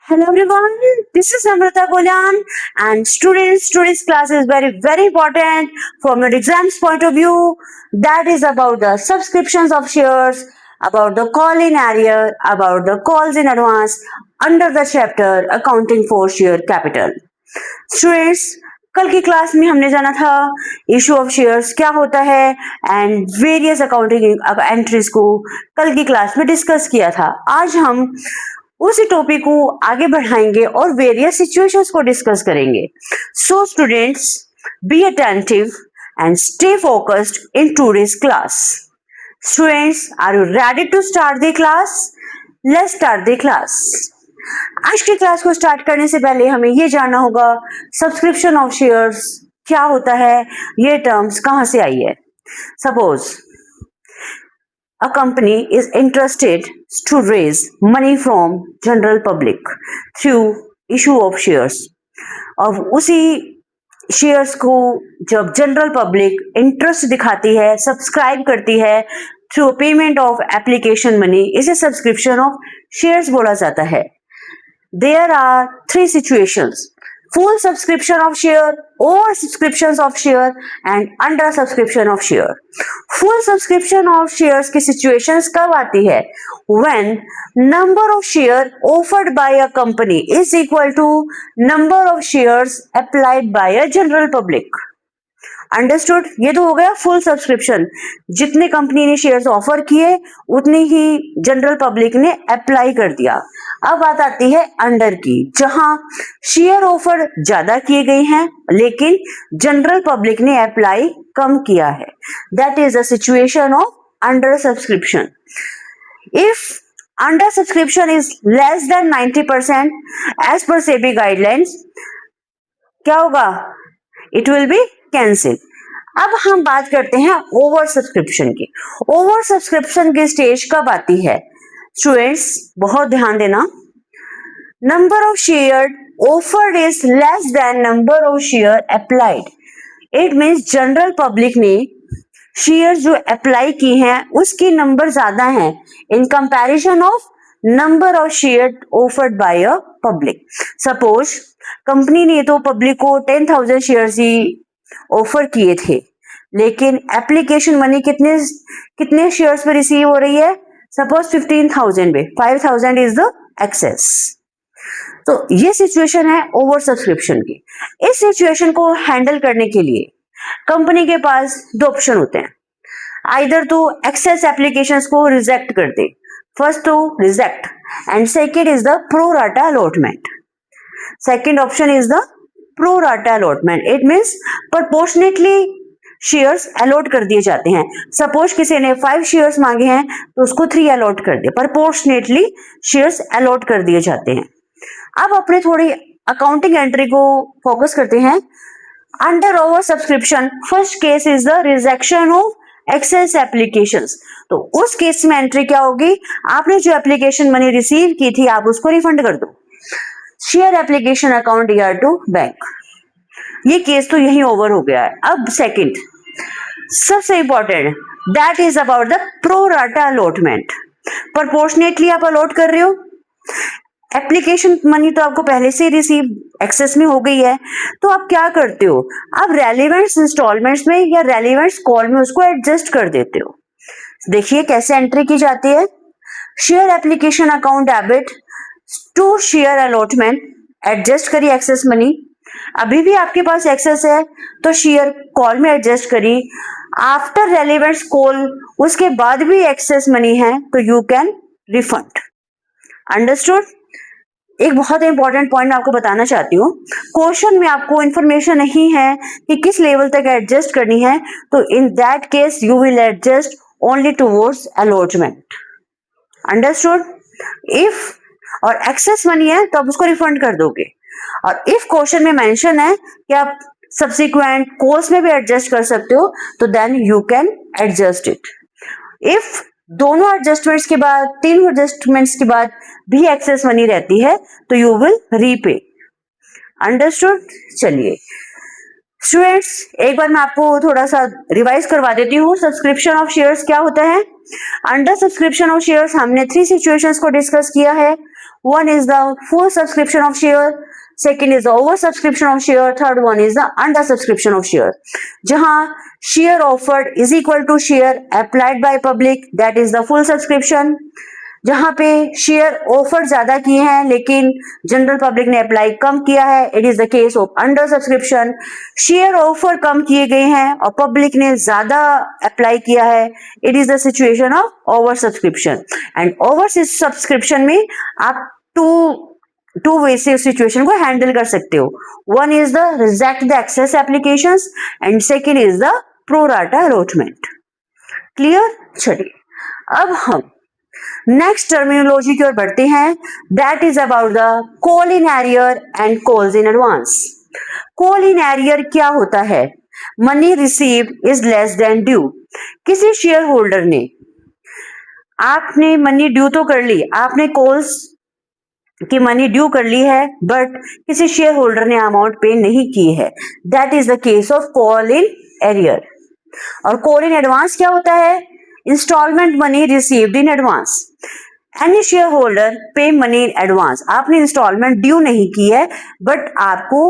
Hello everyone, this is Amrita Golyan and today's class is very important from your exams point of view. That is about the subscriptions of shares, about the call in arrear, about the calls in advance under the chapter accounting for share capital. Students, कल की class में हमने जाना था issue of shares क्या होता है and various accounting entries को कल की क्लास में डिस्कस किया था। आज हम उसी टॉपिक को आगे बढ़ाएंगे और वेरियस सिचुएशंस को डिस्कस करेंगे। So students, be attentive and stay focused in today's class. Students, are you ready to start the class? Let's start the class. आज की क्लास को स्टार्ट करने से पहले हमें ये जानना होगा सब्सक्रिप्शन ऑफ शेयर्स क्या होता है, ये टर्म्स कहां से आई है। Suppose a company is interested to raise money from general public through issue of shares, और उसी शेयर्स को जब जनरल पब्लिक इंटरेस्ट दिखाती है, सब्सक्राइब करती है through payment of application money, इसे सब्सक्रिप्शन ऑफ शेयर्स बोला जाता है। There are three situations: full subscription of share, over subscriptions of share and under subscription of share. Full subscription of shares की situations कब आती है? When number of share offered by a company is equal to number of shares applied by a general public. Understood? ये तो हो गया full subscription, जितने company ने शेयर्स ऑफर किए उतनी ही जनरल पब्लिक ने अप्लाई कर दिया। अब बात आती है अंडर की, जहां शेयर ऑफर ज्यादा किए गए हैं लेकिन जनरल पब्लिक ने अप्लाई कम किया है। That is the situation of under subscription. If under subscription is less than 90% as per SEBI guidelines, क्या होगा? It will be cancel. अब हम बात करते हैं ओवर सब्सक्रिप्शन की। ओवर सब्सक्रिप्शन की स्टेज कब आती है? स्टूडेंट्स, बहुत ध्यान देना। Number of share offered is less than number of share applied. It means general public ने शेयर जो अप्लाई की हैं उसकी नंबर ज्यादा है in comparison of number of share offered by a public. Suppose company ने तो पब्लिक को 10,000 शेयर्स ही ऑफर किए थे, लेकिन एप्लीकेशन मनी कितने शेयर्स पे रिसीव हो रही है? सपोज 15,000 पे 5,000 इज द एक्सेस। तो ये सिचुएशन है ओवर सब्सक्रिप्शन की। इस सिचुएशन को हैंडल करने के लिए कंपनी के पास दो ऑप्शन होते हैं। आइदर तो एक्सेस एप्लीकेशंस को रिजेक्ट कर दे, फर्स्ट तो reject and second is the pro rata allotment. Second option is the pro rata allotment. It means proportionately shares allot कर दिए जाते हैं। सपोज किसी ने 5 शेयर्स मांगे हैं तो उसको 3 अलॉट कर दिए, प्रपोर्शनेटली शेयर्स अलॉट कर दिए जाते हैं। अब अपने थोड़ी अकाउंटिंग एंट्री को फोकस करते हैं। Under over subscription first case is the rejection of excess applications. तो उस केस में एंट्री क्या होगी? आपने जो एप्लीकेशन मनी रिसीव की थी आप उसको रिफंड कर दो। Share application account year to bank, ये केस तो यही ओवर हो गया है। अब सेकंड सबसे important, that is about the pro rata allotment. Proportionately आप अलॉट कर रहे हो, एप्लीकेशन मनी तो आपको पहले से रिसीव एक्सेस में हो गई है, तो आप क्या करते हो? आप रेलिवेंट इंस्टॉलमेंट्स में या रेलिवेंट कॉल में उसको एडजस्ट कर देते हो। देखिए कैसे एंट्री की जाती है। Share application account debit to share allotment, adjust करी एक्सेस मनी। अभी भी आपके पास एक्सेस है तो शेयर कॉल में एडजस्ट करी। आफ्टर रेलेवेंट कॉल उसके बाद भी एक्सेस मनी है तो यू कैन रिफंड। अंडरस्टूड? एक बहुत इंपॉर्टेंट पॉइंट आपको बताना चाहती हूँ। क्वेश्चन में आपको इंफॉर्मेशन नहीं है कि किस लेवल तक एडजस्ट करनी है, तो in that case you will adjust only towards allotment. Understood? If और एक्सेस मनी है तो आप उसको रिफंड कर दोगे, और इफ क्वेश्चन में मेंशन है कि आप सब्सिक्वेंट कोर्स में भी एडजस्ट कर सकते हो तो then you can adjust it. If दोनों एडजस्टमेंट्स के बाद, तीन एडजस्टमेंट्स के बाद भी एक्सेस मनी रहती है तो यू विल रीपे। अंडरस्टूड? चलिए स्टूडेंट्स, एक बार मैं आपको थोड़ा सा रिवाइज करवा देती हूँ। सब्सक्रिप्शन ऑफ शेयर्स क्या होता है? अंडर सब्सक्रिप्शन ऑफ शेयर्स हमने 3 सिचुएशंस को डिस्कस किया है। One is the full subscription of share, second is the over subscription of share, third one is the under subscription of share. जहां share offered is equal to share applied by public, that is the full subscription. जहां पे share offer ज्यादा किए हैं लेकिन general public ने apply कम किया है, it is the case of under subscription. Share offer कम किए गए हैं और पब्लिक ने ज्यादा अप्लाई किया है, it is the situation of over subscription. And over subscription में आप टू वे से सिचुएशन को हैंडल कर सकते हो. One is the reject the excess applications and second is the pro rata allotment. Clear? चलिए अब हम नेक्स्ट टर्मिनोलॉजी की ओर बढ़ते हैं, that is about the call in arrear and calls in advance. Call in arrear क्या होता है? Money received is less than due. किसी शेयर होल्डर ने, आपने मनी ड्यू तो कर ली, आपने कॉल्स की मनी ड्यू कर ली है, बट किसी शेयर होल्डर ने अमाउंट पे नहीं की है, that is the case of call in arrear. और कॉल इन एडवांस क्या होता है? Instalment money received in advance. Any share holder pay money in advance. आपने इंस्टॉलमेंट ड्यू नहीं की है बट आपको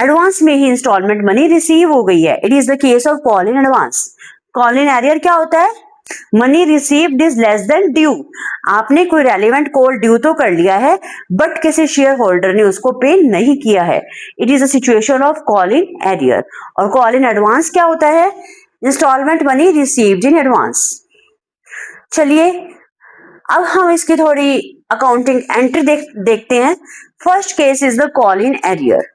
एडवांस में ही इंस्टॉलमेंट मनी रिसीव हो गई है, it is the case of call in advance. Call in arrear क्या होता है? Money received is less than due. आपने कोई रेलिवेंट कॉल ड्यू तो कर लिया है बट किसी शेयर होल्डर ने उसको पे नहीं किया है, it is the situation of call in arrear. और कॉल इन एडवांस क्या होता है? Instalment money received in advance. चलिए अब हम इसकी थोड़ी अकाउंटिंग एंट्री देखते हैं. First case is the call in arrear.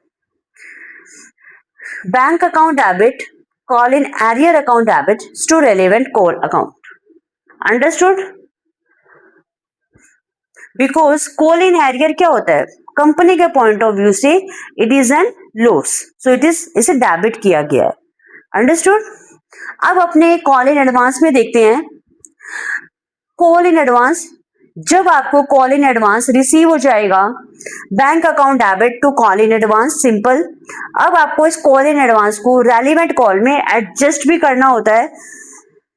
Bank account debit, call in arrear account debit to relevant call account. Understood? Because call in arrear क्या होता है? कंपनी के पॉइंट ऑफ व्यू से इट इज एन लॉस, सो इसे debit किया गया है. Understood? अब अपने कॉल इन एडवांस में देखते हैं. कॉल इन एडवांस, जब आपको कॉल इन एडवांस रिसीव हो जाएगा, bank account debit to call in advance, simple. अब आपको इस कॉल इन एडवांस को रेलिवेंट कॉल में एडजस्ट भी करना होता है.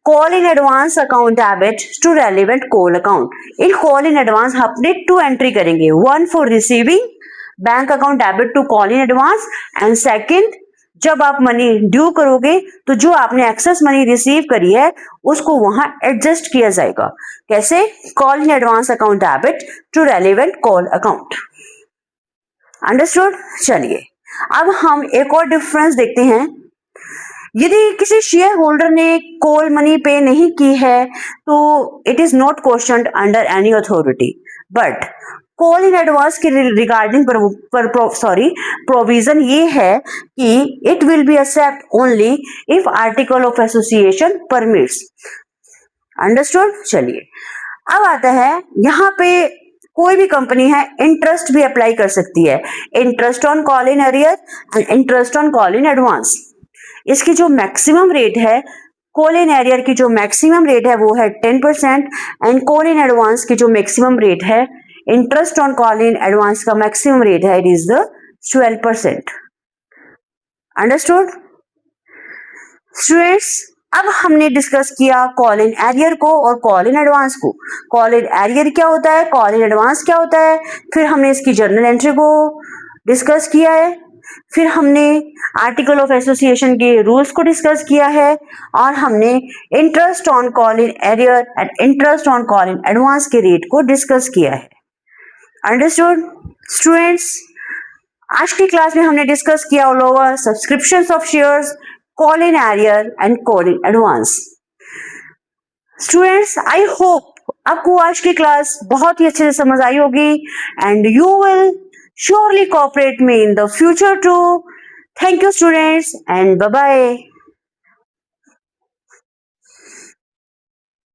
Call in advance account debit to relevant call account. इन कॉल इन एडवांस अपने टू एंट्री करेंगे, one for receiving bank account debit to call in advance and second जब आप मनी ड्यू करोगे तो जो आपने एक्सेस मनी रिसीव करी है उसको वहां एडजस्ट किया जाएगा. कैसे? Call in advance account debit to relevant call account. Understood? चलिए अब हम एक और डिफरेंस देखते हैं. यदि किसी शेयर होल्डर ने कॉल मनी पे नहीं की है तो it is not questioned under any authority, but call in advance के रिगार्डिंग प्रोविजन ये है कि it will be accept only if article of association permits. Understood? चलिए अब आता है, यहाँ पे कोई भी कंपनी है इंटरेस्ट भी अप्लाई कर सकती है, interest on call in arrear and interest on call in advance. इसकी जो मैक्सिमम रेट है, कॉल इन एरियर की जो मैक्सिमम रेट है वो है 10% एंड कॉल इन एडवांस की जो मैक्सिमम रेट है, interest on call in advance का मैक्सिमम रेट है, it is the 12%. Understood? Students अब हमने डिस्कस किया कॉल इन एरियर को और कॉल इन एडवांस को. कॉल इन एरियर क्या होता है, कॉल इन एडवांस क्या होता है, फिर हमने इसकी जर्नल एंट्री को डिस्कस किया है, फिर हमने आर्टिकल ऑफ एसोसिएशन के रूल्स को डिस्कस किया है और हमने interest on call in arrear and interest on call in advance के रेट को डिस्कस किया है. अंडरस्टूड? स्टूडेंट्स आज की क्लास में हमने डिस्कस किया all over subscriptions of shares, call in arrear and call in advance. Students I hope आपको आज की क्लास बहुत ही अच्छे से समझ आई होगी and you will surely cooperate me in the future too. Thank you students and bye bye.